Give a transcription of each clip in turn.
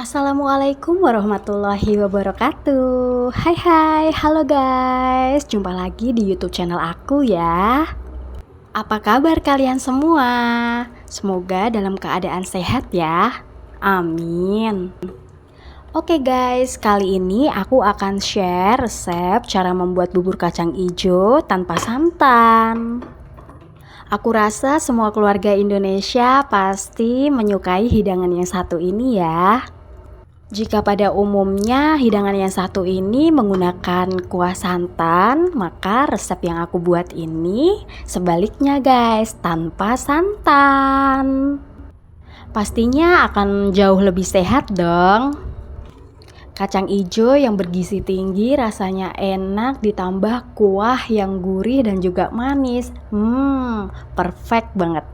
Assalamualaikum warahmatullahi wabarakatuh. Hai hai, halo guys. Jumpa lagi di YouTube channel aku ya. Apa kabar kalian semua? Semoga dalam keadaan sehat ya. Amin. Oke guys, kali ini aku akan share resep cara membuat bubur kacang ijo tanpa santan. Aku rasa semua keluarga Indonesia pasti menyukai hidangan yang satu ini ya. Jika pada umumnya hidangan yang satu ini menggunakan kuah santan, maka resep yang aku buat ini sebaliknya guys, tanpa santan. Pastinya akan jauh lebih sehat dong. Kacang ijo yang bergizi tinggi, rasanya enak, ditambah kuah yang gurih dan juga manis. Perfect banget.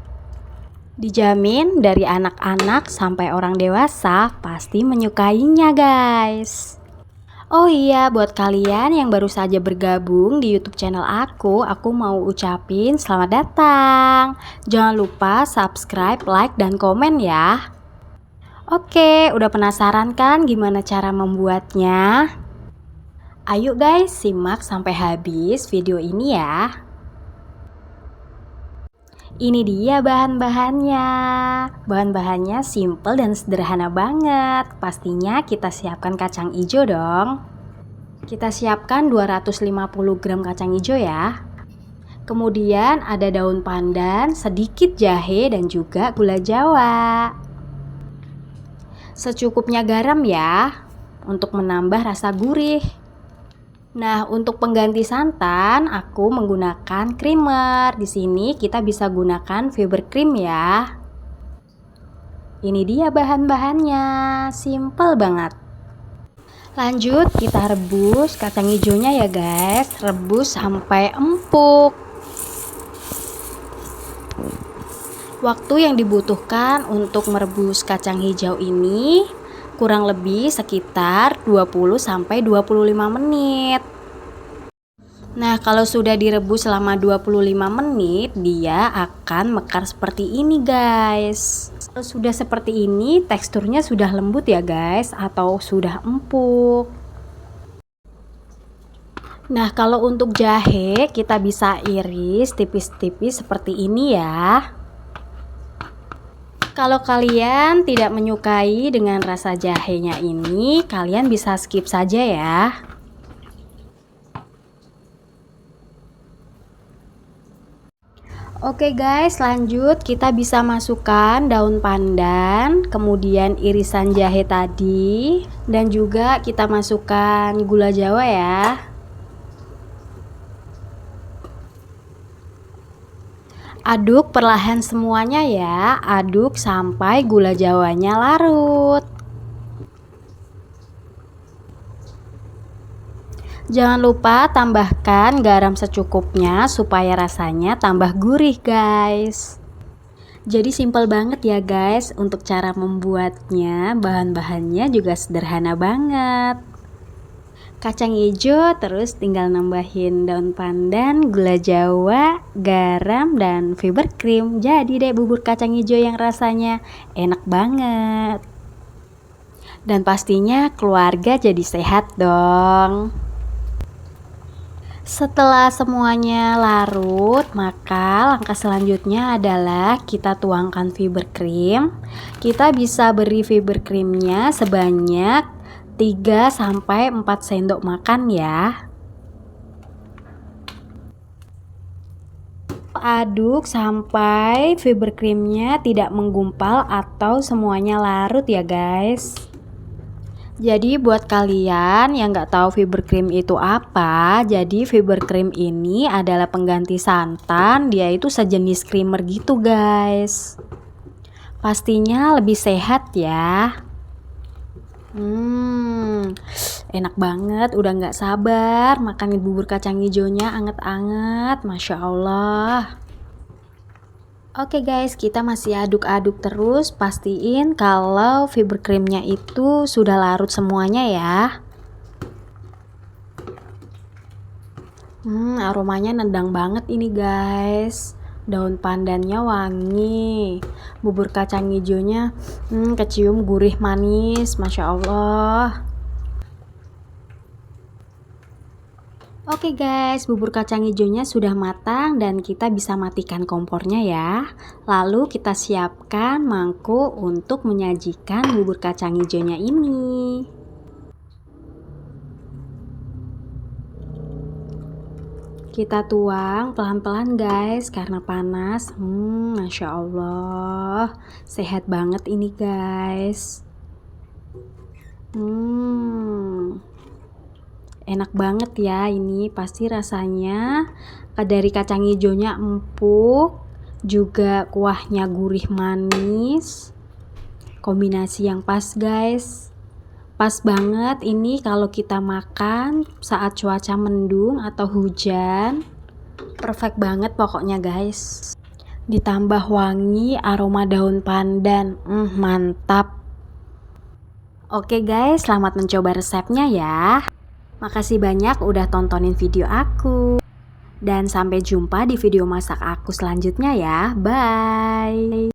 Dijamin dari anak-anak sampai orang dewasa pasti menyukainya guys. Oh iya, buat kalian yang baru saja bergabung di YouTube channel aku mau ucapin selamat datang. Jangan lupa subscribe, like, dan komen ya. Oke, udah penasaran kan gimana cara membuatnya? Ayo guys, simak sampai habis video ini ya. Ini dia bahan-bahannya. Bahan-bahannya simple dan sederhana banget. Pastinya kita siapkan kacang ijo dong. Kita siapkan 250 gram kacang ijo ya. Kemudian ada daun pandan, sedikit jahe dan juga gula jawa. Secukupnya garam ya, untuk menambah rasa gurih. Nah, untuk pengganti santan, aku menggunakan creamer. Di sini kita bisa gunakan fiber cream ya. Ini dia bahan-bahannya, simple banget. Lanjut, kita rebus kacang hijaunya ya guys. Rebus sampai empuk. Waktu yang dibutuhkan untuk merebus kacang hijau ini kurang lebih sekitar 20-25 menit. Nah, kalau sudah direbus selama 25 menit, dia akan mekar seperti ini guys. Kalau sudah seperti ini, teksturnya sudah lembut ya guys, atau sudah empuk. Nah, kalau untuk jahe, kita bisa iris tipis-tipis seperti ini ya. Kalau kalian tidak menyukai dengan rasa jahenya ini, kalian bisa skip saja ya. Oke guys, lanjut kita bisa masukkan daun pandan, kemudian irisan jahe tadi, dan juga kita masukkan gula jawa ya. Aduk perlahan semuanya ya, aduk sampai gula jawanya larut. Jangan lupa tambahkan garam secukupnya supaya rasanya tambah gurih guys. Jadi simple banget ya guys untuk cara membuatnya, bahan-bahannya juga sederhana banget. Kacang hijau, terus tinggal nambahin daun pandan, gula jawa, garam, dan fiber cream. Jadi deh bubur kacang hijau yang rasanya enak banget. Dan pastinya keluarga jadi sehat dong. Setelah semuanya larut, maka langkah selanjutnya adalah kita tuangkan fiber cream. Kita bisa beri fiber creamnya sebanyak 3-4 sendok makan ya. Aduk sampai fiber creamnya tidak menggumpal atau semuanya larut ya guys. Jadi buat kalian yang nggak tahu fiber cream itu apa, jadi fiber cream ini adalah pengganti santan. Dia itu sejenis creamer gitu guys. Pastinya lebih sehat ya. Enak banget, udah nggak sabar makan bubur kacang hijaunya anget-anget, Masya Allah. Oke guys, kita masih aduk-aduk terus, pastiin kalau fiber creamnya itu sudah larut semuanya ya. Aromanya nendang banget ini guys. Daun pandannya wangi, bubur kacang hijaunya kecium gurih manis, Masya Allah. Oke guys, bubur kacang hijaunya sudah matang dan kita bisa matikan kompornya ya. Lalu kita siapkan mangkuk untuk menyajikan bubur kacang hijaunya ini. Kita tuang pelan-pelan guys karena panas. Masya Allah, sehat banget ini guys. Enak banget ya ini, pasti rasanya dari kacang hijaunya empuk, juga kuahnya gurih manis. Kombinasi yang pas guys. Pas banget ini kalau kita makan saat cuaca mendung atau hujan. Perfect banget pokoknya guys. Ditambah wangi aroma daun pandan. Mantap. Oke guys, selamat mencoba resepnya ya. Makasih banyak udah tontonin video aku. Dan sampai jumpa di video masak aku selanjutnya ya. Bye.